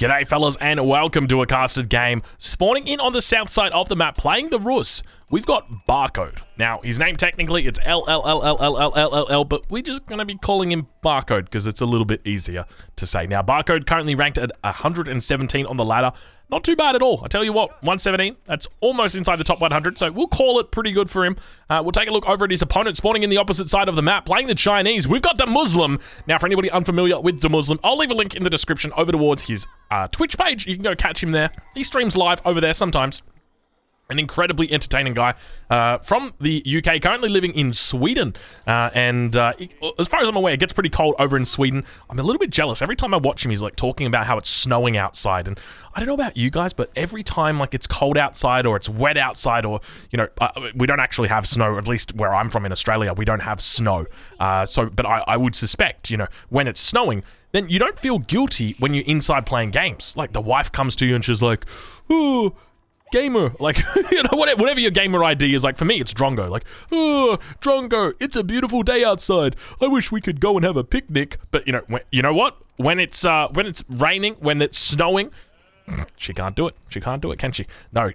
G'day fellas and welcome to a casted game. Spawning in on the south side of the map, playing the Rus, we've got Barcode. Now, his name technically, it's LLLLLLLL, but we're just going to be calling him Barcode because it's a little bit easier to say. Now, Barcode currently ranked at 117 on the ladder. Not too bad at all. I tell you what, 117, that's almost inside the top 100, so we'll call it pretty good for him. We'll take a look over at his opponent, spawning in the opposite side of the map, playing the Chinese. We've got Demuslim. Now, for anybody unfamiliar with Demuslim, I'll leave a link in the description over towards his Twitch page. You can go catch him there. He streams live over there sometimes. An incredibly entertaining guy from the UK, currently living in Sweden. And as far as I'm aware, it gets pretty cold over in Sweden. I'm a little bit jealous. Every time I watch him, he's like talking about how it's snowing outside. And I don't know about you guys, but every time like it's cold outside or it's wet outside or, you know, we don't actually have snow, at least where I'm from in Australia, we don't have snow. But I would suspect, you know, when it's snowing, then you don't feel guilty when you're inside playing games. Like the wife comes to you and she's like, ooh, gamer, like, you know, whatever your gamer ID is. Like for me, it's Drongo. Like, oh, Drongo, it's a beautiful day outside. I wish we could go and have a picnic. But you know what? When it's raining, when it's snowing, she can't do it. She can't do it, can she?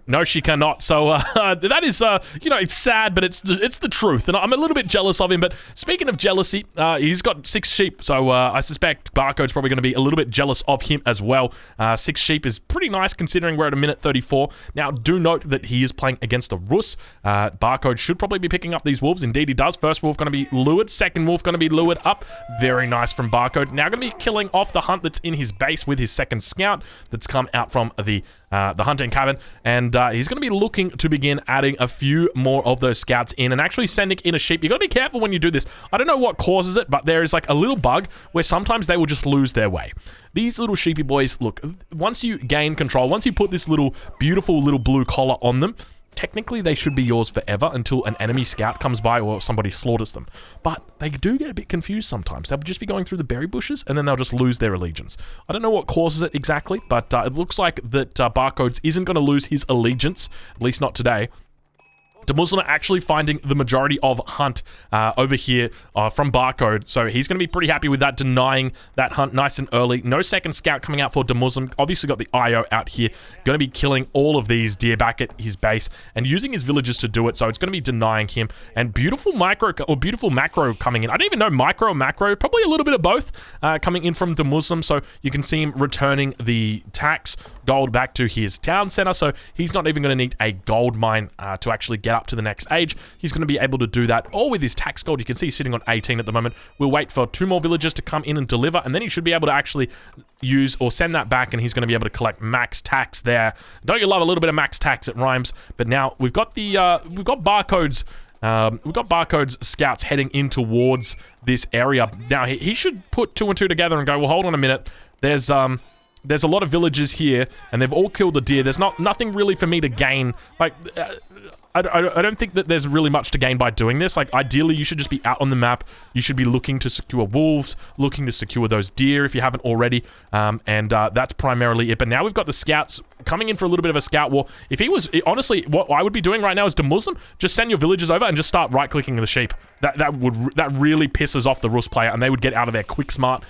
No, she cannot. So that is, you know, it's sad, but it's the truth. And I'm a little bit jealous of him. But speaking of jealousy, he's got 6 sheep. So I suspect Barcode's probably going to be a little bit jealous of him as well. 6 sheep is pretty nice considering we're at a minute 34. Now, do note that he is playing against the Rus. Barcode should probably be picking up these wolves. Indeed, he does. First wolf going to be lured. Second wolf going to be lured up. Very nice from Barcode. Now going to be killing off the hunt that's in his base with his second scout that's come out from the hunting cabin, and he's going to be looking to begin adding a few more of those scouts in and actually sending in a sheep. You got to be careful when you do this. I don't know what causes it, but there is like a little bug where sometimes they will just lose their way. These little sheepy boys, look, once you gain control, once you put this little beautiful little blue collar on them, technically they should be yours forever until an enemy scout comes by or somebody slaughters them. But they do get a bit confused sometimes. They'll just be going through the berry bushes and then they'll just lose their allegiance. I don't know what causes it exactly, but it looks like that Barcodes isn't going to lose his allegiance, at least not today. Demuslim are actually finding the majority of hunt over here from Barcode, so he's going to be pretty happy with that, denying that hunt nice and early. No second scout coming out for Demuslim. Obviously got the IO out here. Going to be killing all of these deer back at his base and using his villagers to do it, so it's going to be denying him. And beautiful micro, or beautiful macro coming in. I don't even know micro or macro, probably a little bit of both coming in from Demuslim, so you can see him returning the tax gold back to his town center, so he's not even going to need a gold mine to actually get up to the next age. He's going to be able to do that all with his tax gold. You can see he's sitting on 18 at the moment. We'll wait for 2 more villagers to come in and deliver, and then he should be able to actually use or send that back, and he's going to be able to collect max tax there. Don't you love a little bit of max tax? It rhymes. But now we've got the we've got Barcode's scouts heading in towards this area. Now he should put 2 and 2 together and go, well, hold on a minute. There's a lot of villagers here, and they've all killed the deer. There's nothing really for me to gain. Like, I don't think that there's really much to gain by doing this. Like, ideally, you should just be out on the map. You should be looking to secure wolves, looking to secure those deer if you haven't already. That's primarily it. But now we've got the scouts coming in for a little bit of a scout war. If he was, honestly, what I would be doing right now is Demuslim, just send your villagers over and just start right-clicking the sheep. That really pisses off the Rus player, and they would get out of there quick smart.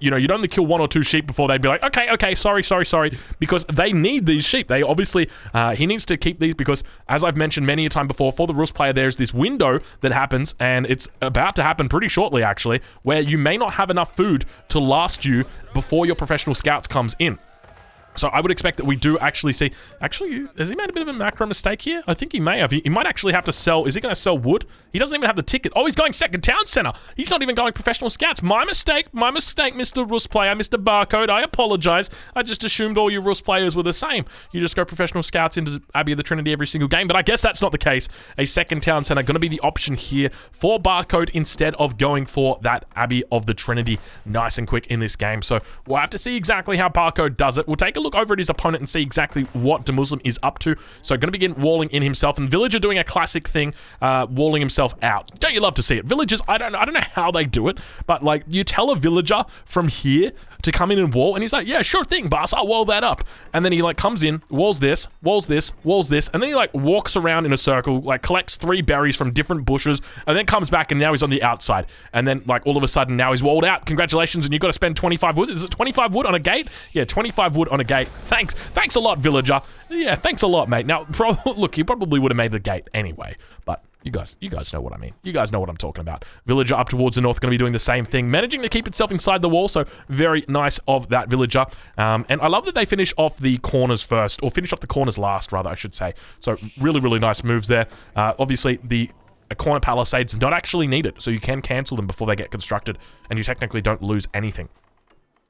You know, you'd only kill 1 or 2 sheep before they'd be like, okay, sorry, because they need these sheep. They obviously, he needs to keep these because, as I've mentioned many a time before, for the Rus player, there's this window that happens, and it's about to happen pretty shortly, actually, where you may not have enough food to last you before your professional scouts comes in. So I would expect that we do actually see... Actually, has he made a bit of a macro mistake here? I think he may have. He might actually have to sell... Is he going to sell wood? He doesn't even have the ticket. Oh, he's going second town center. He's not even going professional scouts. My mistake, Mr. Rus player, Mr. Barcode. I apologize. I just assumed all you Rus players were the same. You just go professional scouts into Abbey of the Trinity every single game, but I guess that's not the case. A second town center going to be the option here for Barcode instead of going for that Abbey of the Trinity nice and quick in this game. So we'll have to see exactly how Barcode does it. We'll take a look look over at his opponent and see exactly what Demuslim is up to. So going to begin walling in himself, and Villager doing a classic thing, walling himself out. Don't you love to see it? Villagers, I don't know how they do it, but like you tell a villager from here to come in and wall, and he's like, yeah, sure thing, boss, I'll wall that up. And then he like comes in, walls this, walls this, walls this, and then he like walks around in a circle, like collects 3 berries from different bushes, and then comes back, and now he's on the outside. And then like all of a sudden now he's walled out. Congratulations, and you've got to spend 25 wood. Is it 25 wood on a gate? Yeah, 25 wood on a gate. Thanks a lot, villager. Yeah, thanks a lot, mate. Now, look, you probably would have made the gate anyway, but you guys know what I mean. You guys know what I'm talking about. Villager up towards the north, going to be doing the same thing, managing to keep itself inside the wall, so very nice of that villager. And I love that they finish off the corners first, or finish off the corners last, rather, I should say. So really, really nice moves there. Obviously, the corner palisades not actually needed, so you can cancel them before they get constructed, and you technically don't lose anything.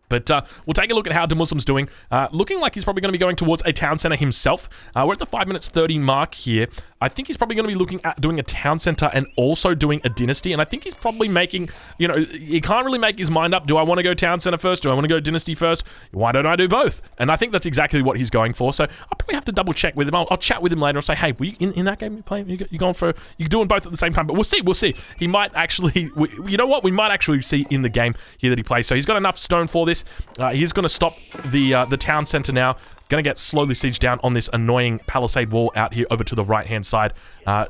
But we'll take a look at how Demuslim's doing. Looking like he's probably going to be going towards a town center himself. We're at the 5 minutes 30 mark here. I think he's probably going to be looking at doing a town center and also doing a dynasty. And I think he's probably making, you know, he can't really make his mind up. Do I want to go town center first? Do I want to go dynasty first? Why don't I do both? And I think that's exactly what he's going for. So I'll probably have to double check with him. I'll chat with him later and say, hey, were you in that game you're playing? You're going for, you're doing both at the same time. But we'll see. He might actually, you know what? We might actually see in the game here that he plays. So he's got enough stone for this. He's going to stop the town center now. Going to get slowly sieged down on this annoying palisade wall out here over to the right-hand side.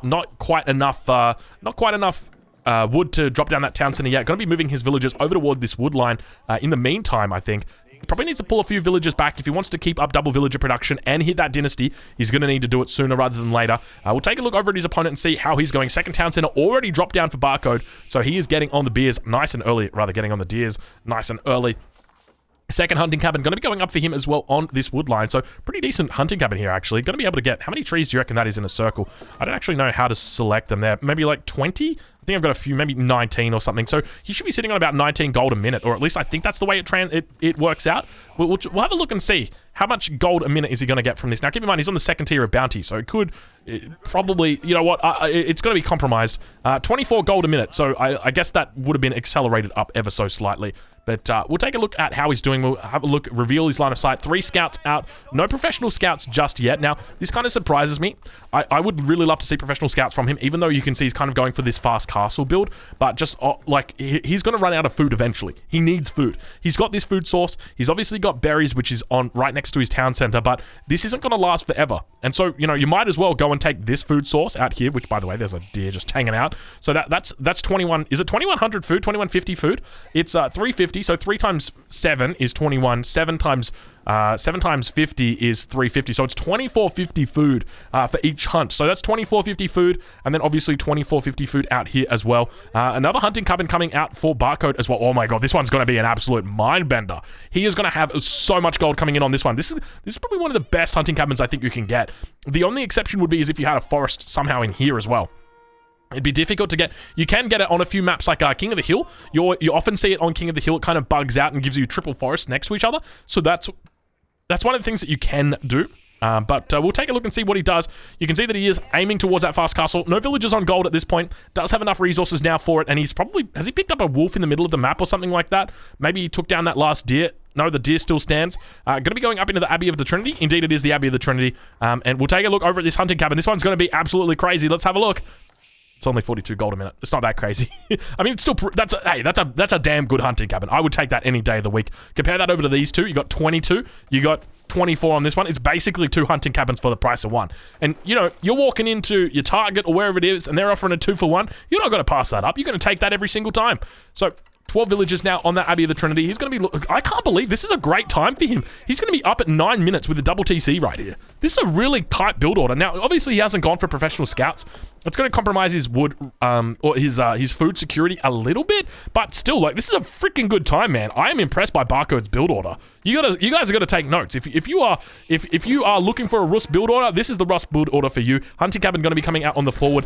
Not quite enough wood to drop down that town center yet. Going to be moving his villagers over toward this wood line. In the meantime, I think he probably needs to pull a few villagers back if he wants to keep up double villager production and hit that dynasty. He's going to need to do it sooner rather than later. We'll take a look over at his opponent and see how he's going. Second town center already dropped down for Barcode, so he is getting on the beers nice and early. Rather, getting on the deers nice and early. Second hunting cabin going to be going up for him as well on this wood line. So pretty decent hunting cabin here, actually. Going to be able to get, how many trees do you reckon that is in a circle? I don't actually know how to select them there. Maybe like 20? I think I've got a few, maybe 19 or something. So he should be sitting on about 19 gold a minute, or at least I think that's the way it works out. We'll have a look and see how much gold a minute is he going to get from this. Now, keep in mind, he's on the second tier of bounty, so it could probably, you know what, it's going to be compromised. 24 gold a minute, so I guess that would have been accelerated up ever so slightly. But we'll take a look at how he's doing. We'll have a look, reveal his line of sight. 3 scouts out. No professional scouts just yet. Now, this kind of surprises me. I would really love to see professional scouts from him, even though you can see he's kind of going for this fast castle build. But just, like, he's going to run out of food eventually. He needs food. He's got this food source. He's obviously got berries, which is on right next to his town center, but this isn't going to last forever. And so, you know, you might as well go and take this food source out here, which, by the way, there's a deer just hanging out. So that's 21, is it 2100 food? 2150 food? It's 350, so 3 times 7 is 21. 7 times 50 is 350. So it's 2450 food for each hunt. So that's 2450 food, and then obviously 2450 food out here as well. Another hunting cabin coming out for Barcode as well. Oh my god, this one's going to be an absolute mind bender. He is going to have so much gold coming in on this one. This is probably one of the best hunting cabins I think you can get. The only exception would be is if you had a forest somehow in here as well. It'd be difficult to get. You can get it on a few maps like King of the Hill. You often see it on King of the Hill. It kind of bugs out and gives you triple forests next to each other. So that's one of the things that you can do. But we'll take a look and see what he does. You can see that he is aiming towards that fast castle. No villagers on gold at this point. Does have enough resources now for it. And he's probably, has he picked up a wolf in the middle of the map or something like that? Maybe he took down that last deer. No, the deer still stands. Going to be going up into the Abbey of the Trinity. Indeed, it is the Abbey of the Trinity. And we'll take a look over at this hunting cabin. This one's going to be absolutely crazy. Let's have a look. It's only 42 gold a minute. It's not that crazy. I mean, it's still, that's a damn good hunting cabin. I would take that any day of the week. Compare that over to these two. You got 22. You got 24 on this one. It's basically 2 hunting cabins for the price of 1. And, you know, you're walking into your Target or wherever it is, and they're offering a 2 for 1. You're not going to pass that up. You're going to take that every single time. So 12 villagers now on that Abbey of the Trinity. He's going to be... I can't believe this is a great time for him. He's going to be up at 9 minutes with a double TC right here. This is a really tight build order. Now, obviously, he hasn't gone for professional scouts. It's going to compromise his wood, or his food security a little bit, but still, like, this is a freaking good time, man. I am impressed by Barcode's build order. You guys are going to take notes. If you are looking for a Rust build order, this is the Rust build order for you. Hunting cabin going to be coming out on the forward.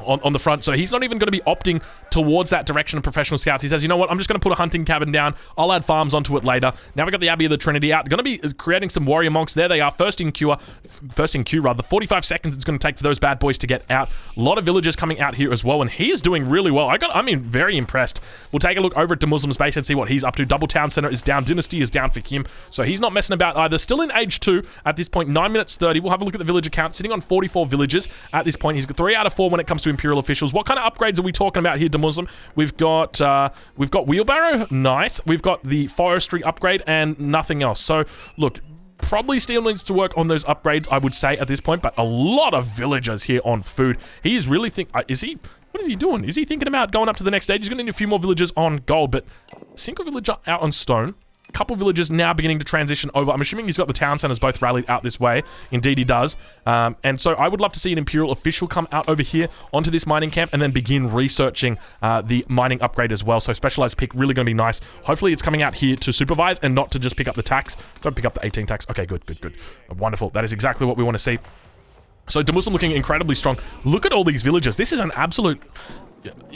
on the front, so he's not even going to be opting towards that direction of professional scouts. He says, you know what, I'm just going to put a hunting cabin down. I'll add farms onto it later. Now we've got the Abbey of the Trinity out. Going to be creating some warrior monks. There they are, first in queue, 45 seconds it's going to take for those bad boys to get out. A lot of villagers coming out here as well, and he is doing really well. I'm very impressed. We'll take a look over at DeMuslim's base and see what he's up to. Double Town Center is down. Dynasty is down for him, so he's not messing about either. Still in age 2 at this point, 9 minutes 30. We'll have a look at the villager count, sitting on 44 villagers at this point. He's got 3 out of 4 when it comes to Imperial officials. What kind of upgrades are we talking about here, DeMuslim? We've got wheelbarrow, nice. We've got the forestry upgrade and nothing else. So look, probably still needs to work on those upgrades, I would say at this point, but a lot of villagers here on food. He is really what is he doing? Is he thinking about going up to the next stage? He's going to need a few more villagers on gold, but single villager out on stone. Couple villagers now beginning to transition over. I'm assuming he's got the town centers both rallied out this way. Indeed he does. And so I would love to see an Imperial official come out over here onto this mining camp and then begin researching the mining upgrade as well. So specialized pick, really going to be nice. Hopefully it's coming out here to supervise and not to just pick up the tax. Don't pick up the 18 tax. Okay, good. Wonderful. That is exactly what we want to see. So DeMuslim looking incredibly strong. Look at all these villagers. This is an absolute...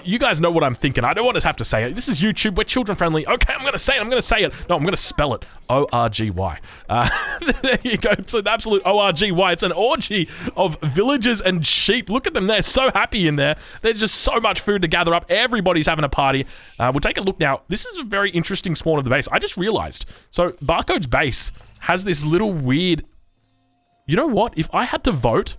You guys know what I'm thinking. I don't want to have to say it. This is YouTube. We're children friendly. Okay, I'm going to say it. No, I'm going to spell it. O-R-G-Y. There you go. It's an absolute O-R-G-Y. It's an orgy of villagers and sheep. Look at them. They're so happy in there. There's just so much food to gather up. Everybody's having a party. We'll take a look now. This is a very interesting spawn of the base. I just realized. So Barcode's base has this little weird... You know what? If I had to vote...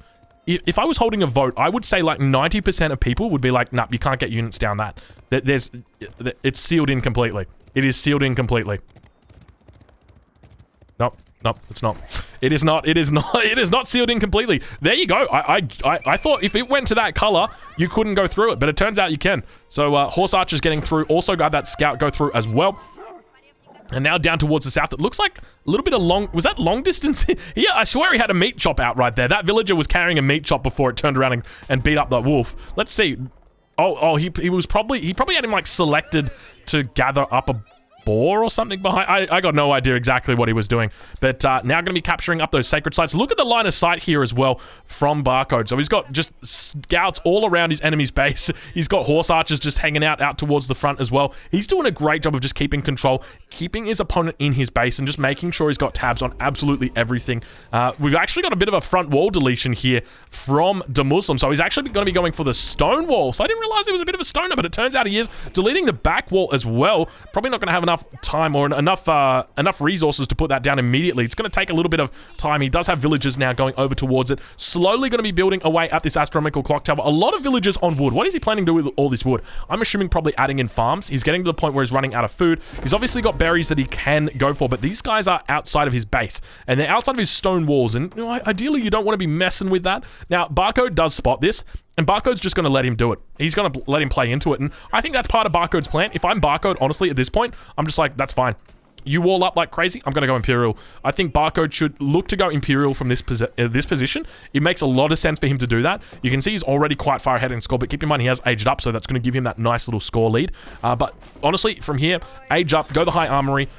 If I was holding a vote, I would say like 90% of people would be like, nah, you can't get units down that. It's sealed in completely. It is sealed in completely. Nope, it's not. It is not sealed in completely. There you go. I thought if it went to that color, you couldn't go through it, but it turns out you can. So Horse Archer's getting through. Also got that scout go through as well. And now down towards the south, it looks like a little bit of long... Was that long distance? Yeah, I swear he had a meat chop out right there. That villager was carrying a meat chop before it turned around and beat up that wolf. Let's see. He probably had him like selected to gather up a boar or something behind. I got no idea exactly what he was doing, but now going to be capturing up those sacred sites. Look at the line of sight here as well from Barcode. So he's got just scouts all around his enemy's base. He's got horse archers just hanging out towards the front as well. He's doing a great job of just keeping control, keeping his opponent in his base, and just making sure he's got tabs on absolutely everything. We've actually got a bit of a front wall deletion here from DeMuslim, so he's actually going to be going for the stone wall. So I didn't realize he was a bit of a stoner, but it turns out he is deleting the back wall as well. Probably not going to have enough time or enough resources to put that down immediately. It's going to take a little bit of time. He does have villagers now going over towards it, slowly going to be building away at this astronomical clock tower. A lot of villagers on wood. What is he planning to do with all this wood? I'm assuming probably adding in farms. He's getting to the point where he's running out of food. He's obviously got berries that he can go for, but these guys are outside of his base and they're outside of his stone walls, and you know, ideally you don't want to be messing with that. Now Barcode does spot this, and Barcode's just going to let him do it. He's going to let him play into it, and I think that's part of Barcode's plan. If I'm Barcode, honestly, at this point, I'm just like, that's fine. You wall up like crazy, I'm going to go Imperial. I think Barcode should look to go Imperial from this position. It makes a lot of sense for him to do that. You can see he's already quite far ahead in score, but keep in mind he has aged up, so that's going to give him that nice little score lead. But honestly, from here, age up, go the High Armory.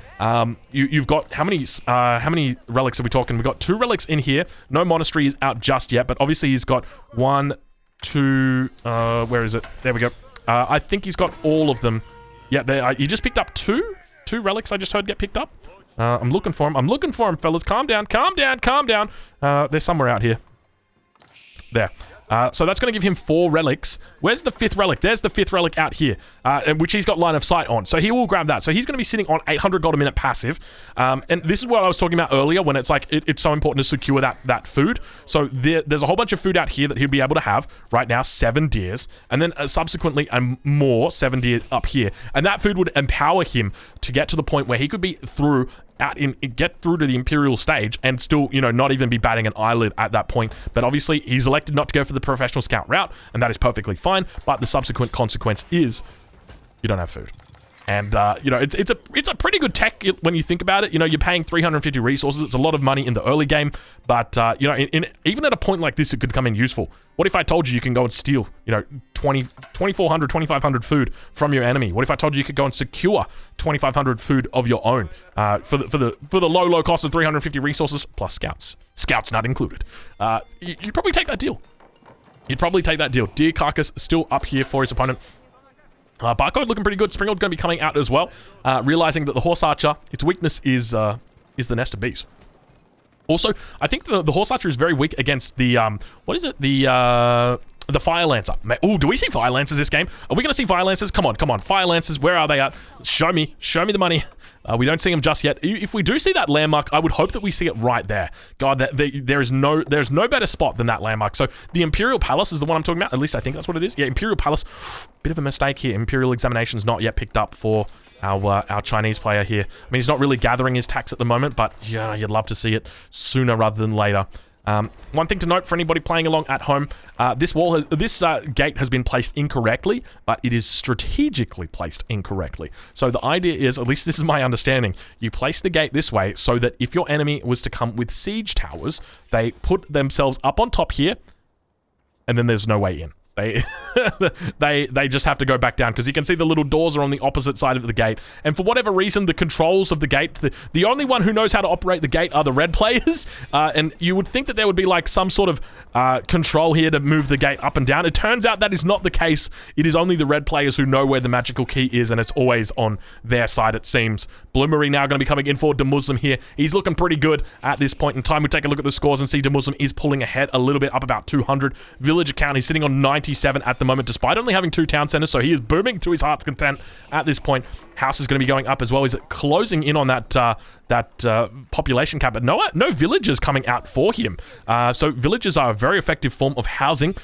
You've got, how many relics are we talking? We've got 2 relics in here. No monastery is out just yet, but obviously he's got 1, 2, where is it? There we go. I think he's got all of them. Yeah, there. You just picked up 2 relics I just heard get picked up. I'm looking for him, fellas. Calm down. They're somewhere out here. There. So that's going to give him 4 relics. Where's the 5th relic? There's the 5th relic out here, which he's got line of sight on. So he will grab that. So he's going to be sitting on 800 gold a minute passive. And this is what I was talking about earlier when it's like, it's so important to secure that food. So there's a whole bunch of food out here that he'll be able to have right now, 7 deers. And then subsequently more 7 deer up here. And that food would empower him to get to the point where he could be get through to the Imperial stage and still, you know, not even be batting an eyelid at that point. But obviously he's elected not to go for the professional scout route, and that is perfectly fine. But the subsequent consequence is you don't have food. And, you know, it's a pretty good tech when you think about it. You know, you're paying 350 resources. It's a lot of money in the early game. But, you know, even at a point like this, it could come in useful. What if I told you can go and steal, you know, 2,400, 2,500 food from your enemy? What if I told you could go and secure 2,500 food of your own for the low cost of 350 resources plus scouts? Scouts not included. You probably take that deal. He'd probably take that deal. Deer Carcass still up here for his opponent. Barcode looking pretty good. Springald going to be coming out as well, realizing that the Horse Archer, its weakness is the Nest of Bees. Also, I think the Horse Archer is very weak against the, what is it? The Fire Lancer. Oh, do we see Fire Lancers this game? Are we going to see Fire Lancers? Come on, come on. Fire Lancers, where are they at? Show me the money. We don't see them just yet. If we do see that landmark, I would hope that we see it right there. God, there's no better spot than that landmark. So the Imperial Palace is the one I'm talking about. At least I think that's what it is. Yeah, Imperial Palace. Bit of a mistake here. Imperial Examination's not yet picked up for our Chinese player here. I mean, he's not really gathering his tax at the moment, but yeah, you'd love to see it sooner rather than later. One thing to note for anybody playing along at home, this gate has been placed incorrectly, but it is strategically placed incorrectly. So the idea is, at least this is my understanding, you place the gate this way so that if your enemy was to come with siege towers, they put themselves up on top here, and then there's no way in. They just have to go back down, because you can see the little doors are on the opposite side of the gate, and for whatever reason the controls of the gate, the only one who knows how to operate the gate are the red players, and you would think that there would be like some sort of control here to move the gate up and down. It turns out that is not the case. It is only the red players who know where the magical key is, and it's always on their side, it seems. Bloomery now going to be coming in for Demuslim here. He's looking pretty good at this point in time. We take a look at the scores and see Demuslim is pulling ahead a little bit, up about 200. Village account, he's sitting on 97 at the moment, despite only having 2 town centers, so he is booming to his heart's content at this point. House is going to be going up as well. He's closing in on that population cap, but no villagers coming out for him. So villagers are a very effective form of housing.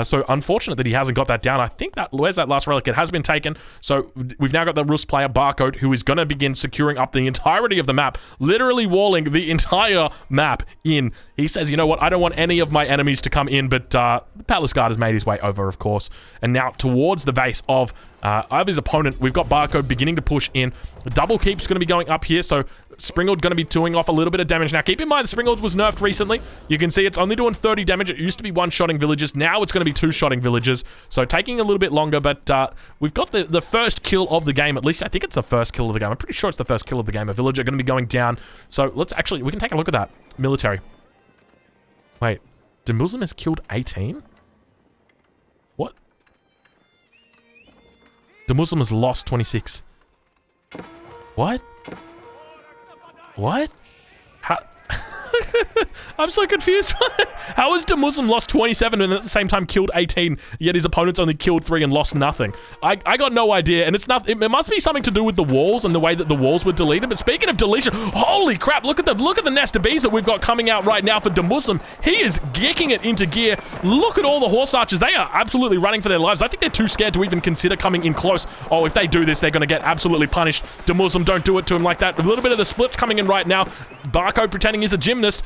So unfortunate that he hasn't got that down. I think where's that last relic? It has been taken. So we've now got the Rus player, Barcode, who is going to begin securing up the entirety of the map, literally walling the entire map in. He says, you know what, I don't want any of my enemies to come in, but the Palace Guard has made his way over, of course. And now towards the base of his opponent, we've got Barcode beginning to push in. The double keep's going to be going up here, so Springald going to be doing off a little bit of damage. Now, keep in mind, Springald was nerfed recently. You can see it's only doing 30 damage. It used to be one-shotting villagers. Now it's going to be 2-shotting villagers, so taking a little bit longer, but we've got the first kill of the game. At least I think it's the first kill of the game. I'm pretty sure it's the first kill of the game. A villager going to be going down. So we can take a look at that. Military. Wait, Demuslim has killed 18? What? Demuslim has lost 26. What? What? How? I'm so confused. How has Demuslim lost 27 and at the same time killed 18, yet his opponents only killed 3 and lost nothing? I got no idea, and it's not. It must be something to do with the walls and the way that the walls were deleted. But speaking of deletion, holy crap! Look at the nest of bees that we've got coming out right now for Demuslim. He is gicking it into gear. Look at all the horse archers. They are absolutely running for their lives. I think they're too scared to even consider coming in close. Oh, if they do this, they're going to get absolutely punished. Demuslim, don't do it to him like that. A little bit of the splits coming in right now. Barcode pretending he's a gymnast.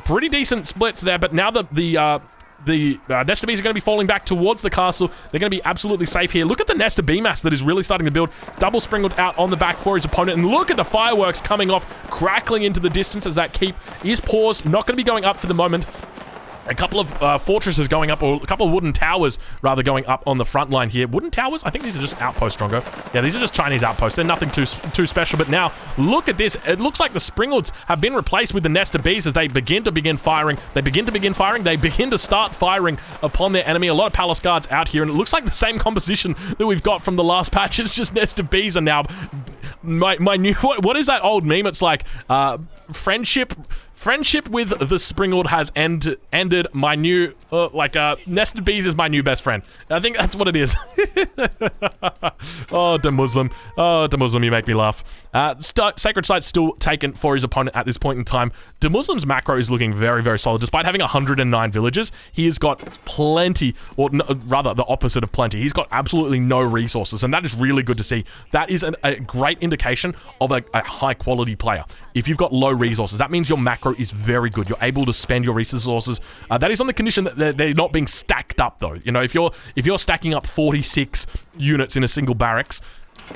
Pretty decent splits there, but now the nest of bees are going to be falling back towards the castle. They're going to be absolutely safe here. Look at the nest of bee mass that is really starting to build. Double Springled out on the back for his opponent, and look at the fireworks coming off, crackling into the distance as that keep is paused. Not going to be going up for the moment. A couple of fortresses going up, or a couple of wooden towers, rather, going up on the front line here. Wooden towers? I think these are just outposts, Strongo. Yeah, these are just Chinese outposts. They're nothing too special, but now, look at this. It looks like the Springalds have been replaced with the nest of bees as they begin to firing. They begin to start firing upon their enemy. A lot of palace guards out here, and it looks like the same composition that we've got from the last patch. It's just nest of bees are now... My new... What is that old meme? It's like, Friendship with the Springald has ended. My new, nested bees is my new best friend. I think that's what it is. Oh, Demuslim. Oh, Demuslim, you make me laugh. Sacred Site's still taken for his opponent at this point in time. Demuslim's macro is looking very, very solid. Despite having 109 villagers, he has got plenty, or no, rather the opposite of plenty. He's got absolutely no resources, and that is really good to see. That is a great indication of a high-quality player. If you've got low resources, that means your macro is very good. You're able to spend your resources. That is on the condition that they're not being stacked up, though. You know, if you're stacking up 46 units in a single barracks,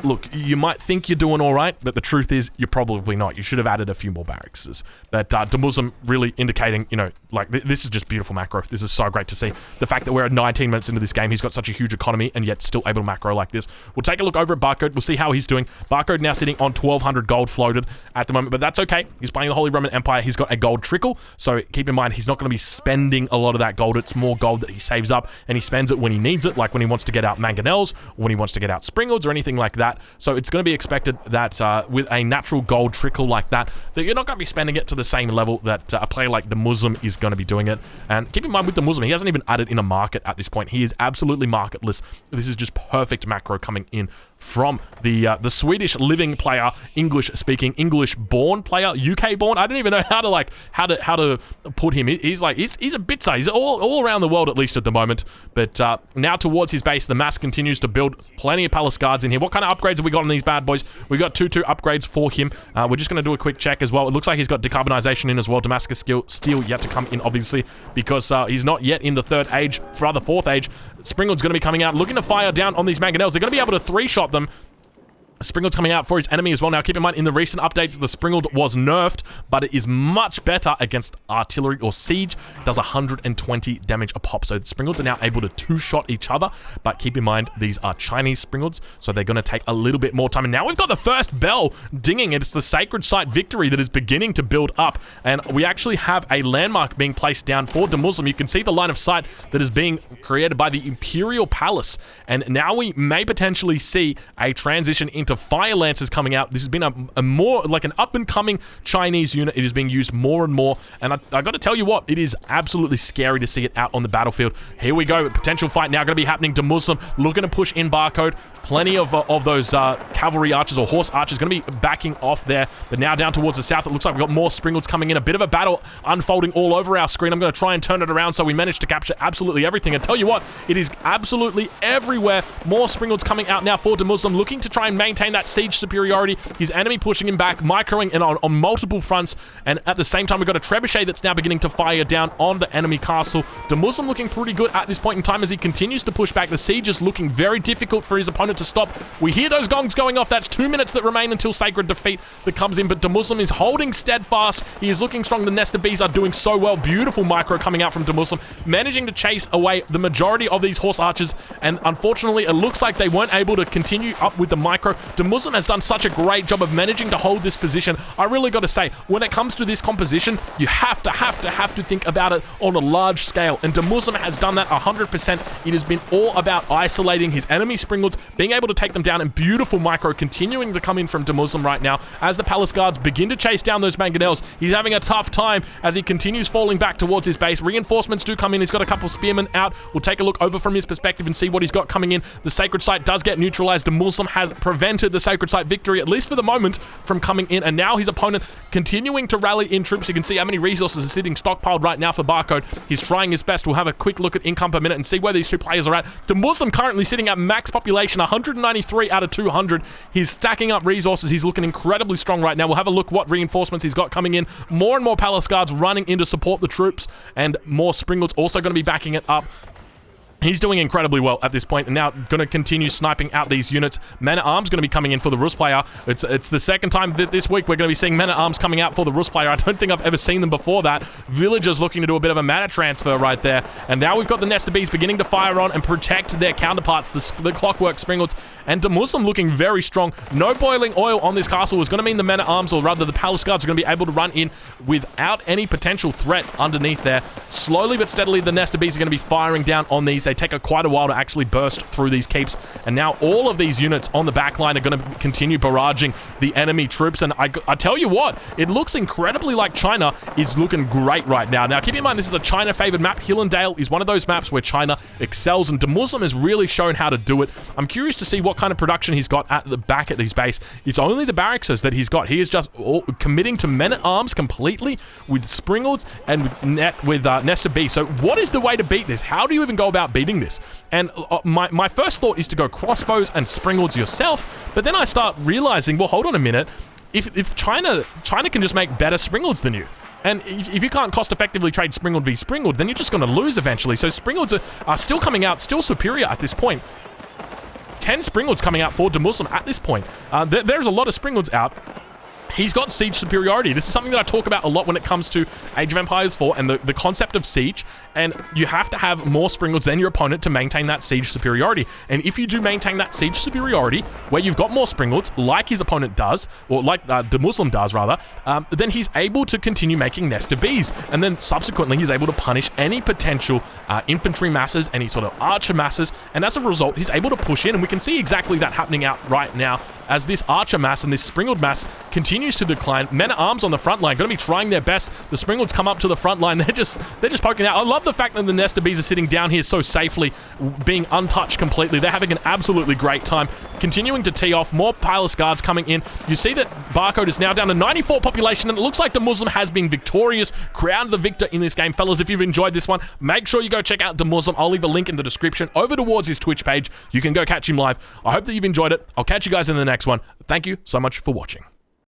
look, you might think you're doing all right, but the truth is you're probably not. You should have added a few more barracks. But Dumuzum really indicating, you know, like this is just beautiful macro. This is so great to see. The fact that we're at 19 minutes into this game, he's got such a huge economy and yet still able to macro like this. We'll take a look over at Barcode. We'll see how he's doing. Barcode now sitting on 1,200 gold floated at the moment, but that's okay. He's playing the Holy Roman Empire. He's got a gold trickle, so keep in mind he's not going to be spending a lot of that gold. It's more gold that he saves up and he spends it when he needs it, like when he wants to get out mangonels, or when he wants to get out springalds or anything like that. So it's going to be expected that with a natural gold trickle like that, that you're not going to be spending it to the same level that a player like Dumuzum is going to be doing it. And keep in mind with Dumuzum, he hasn't even added in a market at this point. He is absolutely marketless. This is just perfect macro coming in from the Swedish living player, English speaking, English born player, UK born. I don't even know how to put him. He's a bitzer. He's all around the world at least at the moment. But now towards his base, the mass continues to build. Plenty of Palace Guards in here. What kind of upgrades have we got on these bad boys? We got 2 upgrades for him. We're just going to do a quick check as well. It looks like he's got decarbonization in as well. Damascus steel yet to come in, obviously, because he's not yet in the 3rd age. For the 4th age, Springald's going to be coming out, looking to fire down on these mangonels. They're going to be able to 3-shot them. Springald's coming out for his enemy as well. Now, keep in mind, in the recent updates, the Springald was nerfed, but it is much better against artillery or siege. It does 120 damage a pop. So the Springalds are now able to 2-shot each other, but keep in mind, these are Chinese Springalds, so they're going to take a little bit more time. And now we've got the first bell dinging. It's the Sacred Site victory that is beginning to build up, and we actually have a landmark being placed down for Dumuzum. You can see the line of sight that is being created by the Imperial Palace, and now we may potentially see a transition into Fire Lancers coming out. This has been a more like an up-and-coming Chinese unit. It is being used more and more, and I got to tell you what, it is absolutely scary to see it out on the battlefield. Here we go. Potential fight now going to be happening. Dumuzum looking to push in Barcode. Plenty of those cavalry archers or horse archers going to be backing off there, but now down towards the south, it looks like we've got more Springalds coming in. A bit of a battle unfolding all over our screen. I'm going to try and turn it around so we manage to capture absolutely everything. And tell you what, it is absolutely everywhere. More Springalds coming out now for Dumuzum, looking to try and maintain that siege superiority. His enemy pushing him back, microing and on multiple fronts, and at the same time we've got a trebuchet that's now beginning to fire down on the enemy castle. Dumuzum looking pretty good at this point in time as he continues to push back. The siege is looking very difficult for his opponent to stop. We hear those gongs going off. That's 2 minutes that remain until Sacred Defeat that comes in, but Dumuzum is holding steadfast. He is looking strong. The Nesta Bees are doing so well. Beautiful micro coming out from Dumuzum, managing to chase away the majority of these horse archers, and unfortunately it looks like they weren't able to continue up with the micro. Dumuzum has done such a great job of managing to hold this position. I really got to say, when it comes to this composition, you have to think about it on a large scale, and Dumuzum has done that 100%. It has been all about isolating his enemy Springalds, being able to take them down, and beautiful micro continuing to come in from Dumuzum right now as the Palace Guards begin to chase down those mangonels. He's having a tough time as he continues falling back towards his base. Reinforcements do come in. He's got a couple of spearmen out. We'll take a look over from his perspective and see what he's got coming in. The Sacred Site does get neutralized. Dumuzum has prevented the Sacred Site victory, at least for the moment, from coming in, and now his opponent continuing to rally in troops. You can see how many resources are sitting stockpiled right now for Barcode. He's trying his best. We'll have a quick look at income per minute and see where these two players are at. Dumuzum currently sitting at max population, 193 out of 200. He's stacking up resources. He's looking incredibly strong right now. We'll have a look what reinforcements he's got coming in. More and more Palace Guards running in to support the troops, and more Springalds also going to be backing it up. He's doing incredibly well at this point, and now going to continue sniping out these units. Men-at-Arms going to be coming in for the Rus player. It's the second time this week we're going to be seeing Men-at-Arms coming out for the Rus player. I don't think I've ever seen them before that. Villagers looking to do a bit of a mana transfer right there. And now we've got the Nesta Bees beginning to fire on and protect their counterparts, the Clockwork Springalds. And Dumuzum looking very strong. No boiling oil on this castle is going to mean the Men-at-Arms, or rather the Palace Guards, are going to be able to run in without any potential threat underneath there. Slowly but steadily, the Nesta Bees are going to be firing down on these. They take quite a while to actually burst through these keeps, and now all of these units on the back line are going to continue barraging the enemy troops. And I tell you what, it looks incredibly like China is looking great right now. Now keep in mind, this is a China favored map. Hillendale is one of those maps where China excels, and Dumuzum has really shown how to do it. I'm curious to see what kind of production he's got at the back at these base. It's only the barracks that he's got. He is just committing to Men-at-Arms completely with Springalds and with Nesta B. So what is the way to beat this? How do you even go about beating this? And my first thought is to go crossbows and Springalds yourself, but then I start realizing, well, hold on a minute. If China can just make better Springalds than you, and if you can't cost-effectively trade Springald v Springald, then you're just going to lose eventually. So Springalds are still coming out, still superior at this point. 10 Springalds coming out for Demuslim at this point. There's a lot of Springalds out. He's got siege superiority. This is something that I talk about a lot when it comes to Age of Empires 4 and the concept of siege. And you have to have more Springalds than your opponent to maintain that siege superiority. And if you do maintain that siege superiority, where you've got more Springalds, like his opponent does, or like Demuslim does rather, then he's able to continue making Nest of Bees. And then subsequently, he's able to punish any potential infantry masses, any sort of archer masses. And as a result, he's able to push in. And we can see exactly that happening out right now as this archer mass and this Springald mass continues to decline. Men-at-Arms on the front line going to be trying their best. The Springalds come up to the front line. They're just poking out. I love the fact that the Nest of Bees are sitting down here so safely, being untouched completely. They're having an absolutely great time. Continuing to tee off. More Palace Guards coming in. You see that Barcode is now down to 94 population, and it looks like Demuslim has been victorious, crowned the victor in this game. Fellas, if you've enjoyed this one, make sure you go check out Demuslim. I'll leave a link in the description over towards his Twitch page. You can go catch him live. I hope that you've enjoyed it. I'll catch you guys in the next one. Thank you so much for watching.